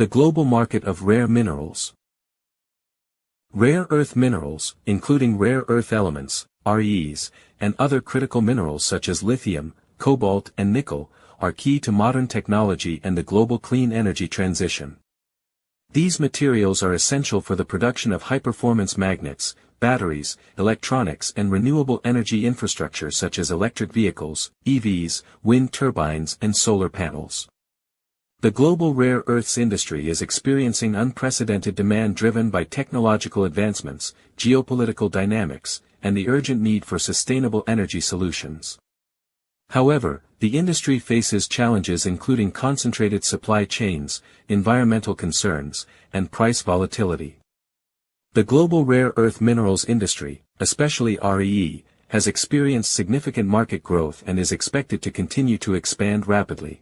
The global market of rare minerals. Rare earth minerals, including rare earth elements, REs, and other critical minerals such as lithium, cobalt and nickel, are key to modern technology and the global clean energy transition. These materials are essential for the production of high-performance magnets, batteries, electronics and renewable energy infrastructure such as electric vehicles, EVs, wind turbines and solar panels. The global rare earths industry is experiencing unprecedented demand driven by technological advancements, geopolitical dynamics, and the urgent need for sustainable energy solutions. However, the industry faces challenges including concentrated supply chains, environmental concerns, and price volatility. The global rare earth minerals industry, especially REE, has experienced significant market growth and is expected to continue to expand rapidly.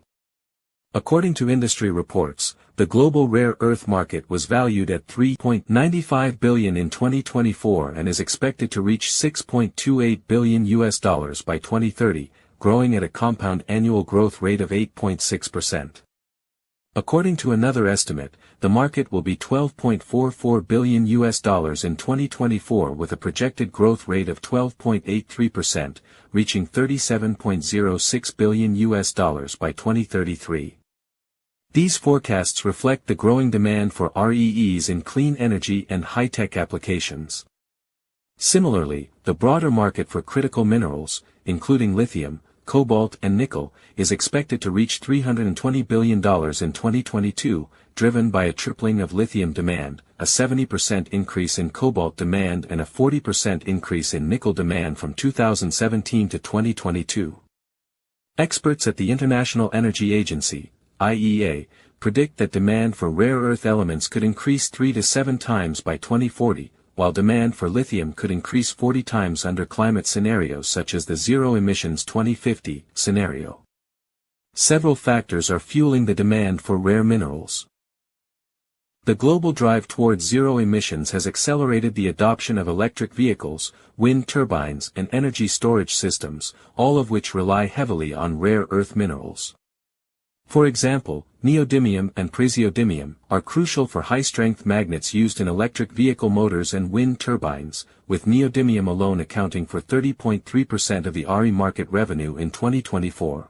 According to industry reports, the global rare earth market was valued at $3.95 billion in 2024 and is expected to reach $6.28 billion by 2030, growing at a compound annual growth rate of 8.6%. According to another estimate, the market will be $12.44 billion in 2024 with a projected growth rate of 12.83%, reaching $37.06 billion by 2033. These forecasts reflect the growing demand for REEs in clean energy and high-tech applications. Similarly, the broader market for critical minerals, including lithium, cobalt and nickel, is expected to reach $320 billion in 2022, driven by a tripling of lithium demand, a 70% increase in cobalt demand and a 40% increase in nickel demand from 2017 to 2022. Experts at the International Energy Agency, IEA, predict that demand for rare earth elements could increase 3 to 7 times by 2040, while demand for lithium could increase 40 times under climate scenarios such as the Zero Emissions 2050 scenario. Several factors are fueling the demand for rare minerals. The global drive towards zero emissions has accelerated the adoption of electric vehicles, wind turbines and energy storage systems, all of which rely heavily on rare earth minerals. For example, neodymium and praseodymium are crucial for high-strength magnets used in electric vehicle motors and wind turbines, with neodymium alone accounting for 30.3% of the RE market revenue in 2024.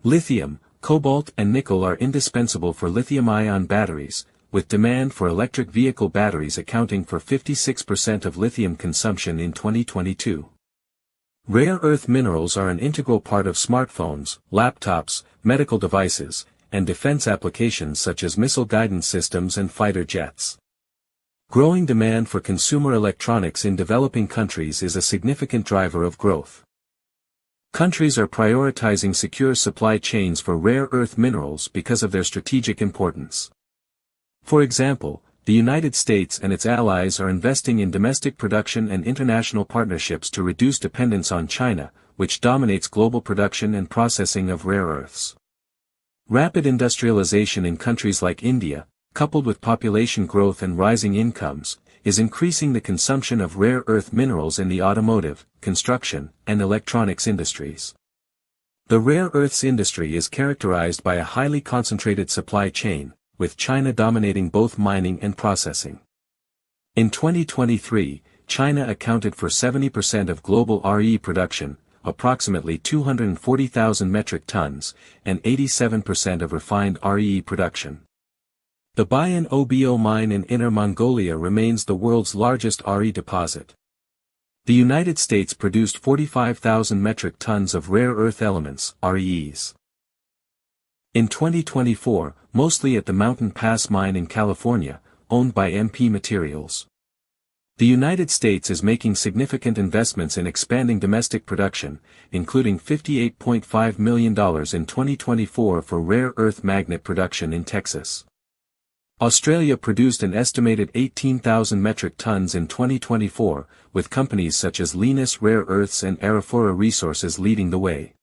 Lithium, cobalt and nickel are indispensable for lithium-ion batteries, with demand for electric vehicle batteries accounting for 56% of lithium consumption in 2022. Rare earth minerals are an integral part of smartphones, laptops, medical devices, and defense applications such as missile guidance systems and fighter jets. Growing demand for consumer electronics in developing countries is a significant driver of growth. Countries are prioritizing secure supply chains for rare earth minerals because of their strategic importance. For example, the United States and its allies are investing in domestic production and international partnerships to reduce dependence on China, which dominates global production and processing of rare earths. Rapid industrialization in countries like India, coupled with population growth and rising incomes, is increasing the consumption of rare earth minerals in the automotive, construction, and electronics industries. The rare earths industry is characterized by a highly concentrated supply chain, with China dominating both mining and processing. In 2023, China accounted for 70% of global RE production, approximately 240,000 metric tons, and 87% of refined RE production. The Bayan Obo mine in Inner Mongolia remains the world's largest RE deposit. The United States produced 45,000 metric tons of rare earth elements, REs. In 2024, mostly at the Mountain Pass mine in California, owned by MP Materials. The United States is making significant investments in expanding domestic production, including $58.5 million in 2024 for rare earth magnet production in Texas. Australia produced an estimated 18,000 metric tons in 2024, with companies such as Lynas Rare Earths and Arafura Resources leading the way.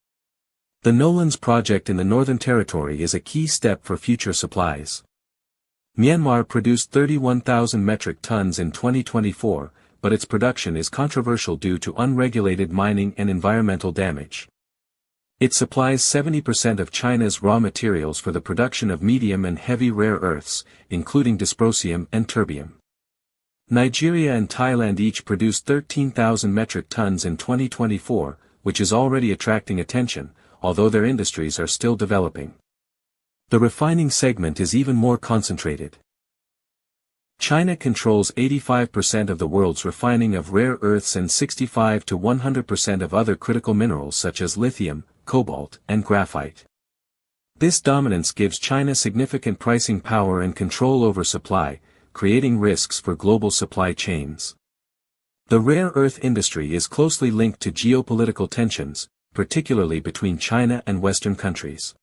The Nolans project in the Northern Territory is a key step for future supplies. Myanmar produced 31,000 metric tons in 2024, but its production is controversial due to unregulated mining and environmental damage. It supplies 70% of China's raw materials for the production of medium and heavy rare earths, including dysprosium and terbium. Nigeria and Thailand each produced 13,000 metric tons in 2024, which is already attracting attention, although their industries are still developing. The refining segment is even more concentrated. China controls 85% of the world's refining of rare earths and 65 to 100% of other critical minerals such as lithium, cobalt, and graphite. This dominance gives China significant pricing power and control over supply, creating risks for global supply chains. The rare earth industry is closely linked to geopolitical tensions, particularly between China and Western countries.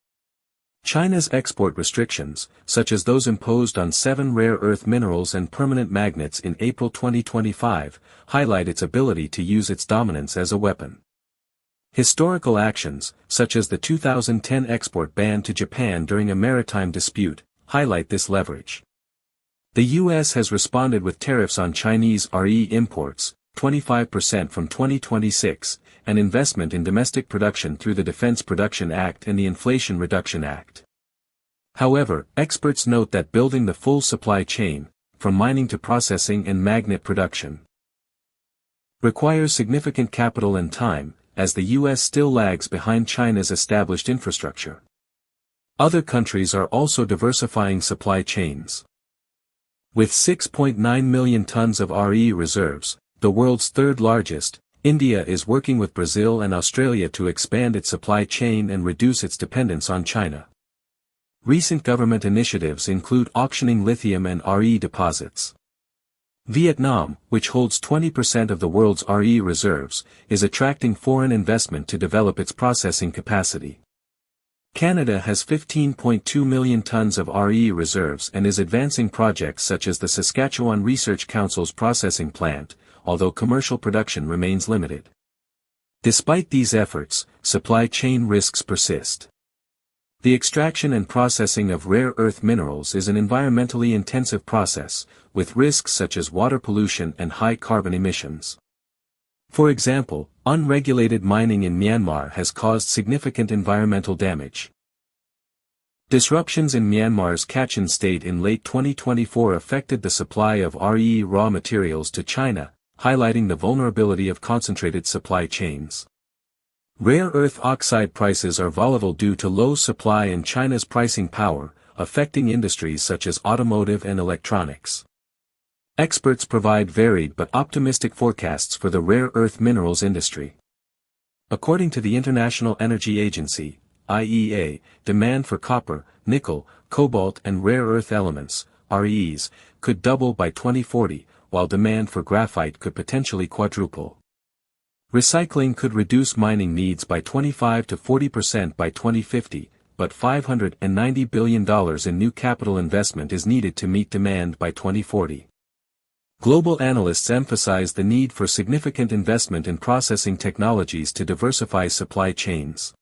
China's export restrictions, such as those imposed on 7 rare earth minerals and permanent magnets in April 2025, highlight its ability to use its dominance as a weapon. Historical actions, such as the 2010 export ban to Japan during a maritime dispute, highlight this leverage. The U.S. has responded with tariffs on Chinese RE imports, 25% from 2026, and investment in domestic production through the Defense Production Act and the Inflation Reduction Act. However, experts note that building the full supply chain, from mining to processing and magnet production, requires significant capital and time, as the U.S. still lags behind China's established infrastructure. Other countries are also diversifying supply chains. With 6.9 million tons of RE reserves, the world's third largest, India is working with Brazil and Australia to expand its supply chain and reduce its dependence on China. Recent government initiatives include auctioning lithium and RE deposits. Vietnam, which holds 20% of the world's RE reserves, is attracting foreign investment to develop its processing capacity. Canada has 15.2 million tons of RE reserves and is advancing projects such as the Saskatchewan Research Council's processing plant, although commercial production remains limited. Despite these efforts, supply chain risks persist. The extraction and processing of rare earth minerals is an environmentally intensive process, with risks such as water pollution and high carbon emissions. For example, unregulated mining in Myanmar has caused significant environmental damage. Disruptions in Myanmar's Kachin state in late 2024 affected the supply of RE raw materials to China, highlighting the vulnerability of concentrated supply chains. Rare earth oxide prices are volatile due to low supply and China's pricing power, affecting industries such as automotive and electronics. Experts provide varied but optimistic forecasts for the rare earth minerals industry. According to the International Energy Agency, IEA, demand for copper, nickel, cobalt and rare earth elements, REs, could double by 2040, while demand for graphite could potentially quadruple. Recycling could reduce mining needs by 25 to 40% by 2050, but $590 billion in new capital investment is needed to meet demand by 2040. Global analysts emphasize the need for significant investment in processing technologies to diversify supply chains.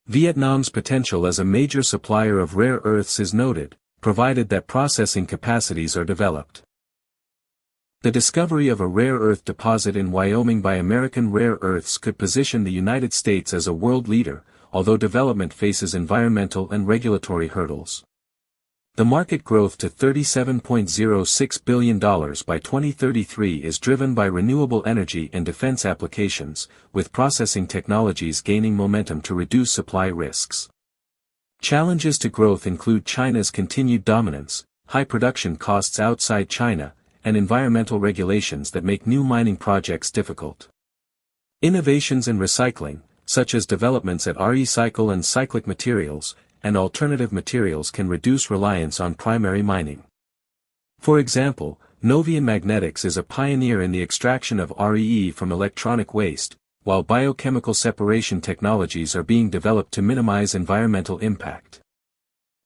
Vietnam's potential as a major supplier of rare earths is noted, provided that processing capacities are developed. The discovery of a rare earth deposit in Wyoming by American Rare Earths could position the United States as a world leader, although development faces environmental and regulatory hurdles. The market growth to $37.06 billion by 2033 is driven by renewable energy and defense applications, with processing technologies gaining momentum to reduce supply risks. Challenges to growth include China's continued dominance, high production costs outside China, and environmental regulations that make new mining projects difficult. Innovations in recycling, such as developments at RE-Cycle and cyclic materials, and alternative materials can reduce reliance on primary mining. For example, Novian Magnetics is a pioneer in the extraction of RE from electronic waste, while biochemical separation technologies are being developed to minimize environmental impact.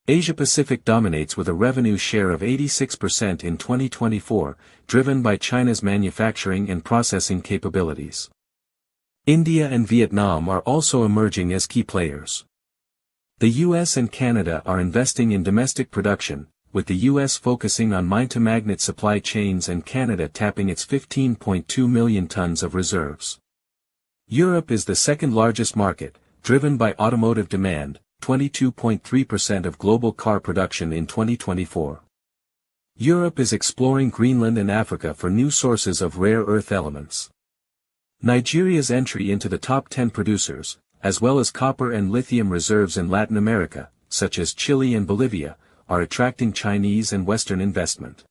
Asia-Pacific dominates with a revenue share of 86% in 2024, driven by China's manufacturing and processing capabilities. India and Vietnam are also emerging as key players. The US and Canada are investing in domestic production, with the US focusing on mine-to-magnet supply chains and Canada tapping its 15.2 million tons of reserves. Europe is the second largest market, driven by automotive demand, 22.3% of global car production in 2024. Europe is exploring Greenland and Africa for new sources of rare earth elements. Nigeria's entry into the top 10 producers, as well as copper and lithium reserves in Latin America, such as Chile and Bolivia, are attracting Chinese and Western investment.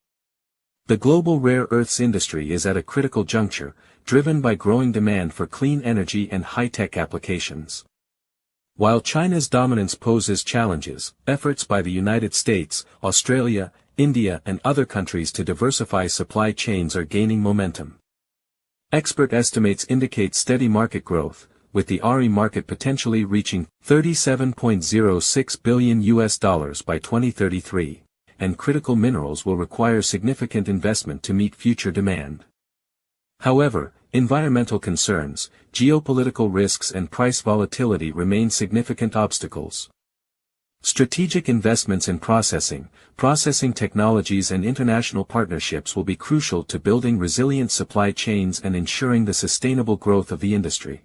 The global rare earths industry is at a critical juncture, driven by growing demand for clean energy and high-tech applications. While China's dominance poses challenges, efforts by the United States, Australia, India and other countries to diversify supply chains are gaining momentum. Expert estimates indicate steady market growth, with the RE market potentially reaching $37.06 billion by 2033, and critical minerals will require significant investment to meet future demand. However, environmental concerns, geopolitical risks and price volatility remain significant obstacles. Strategic investments in processing technologies and international partnerships will be crucial to building resilient supply chains and ensuring the sustainable growth of the industry.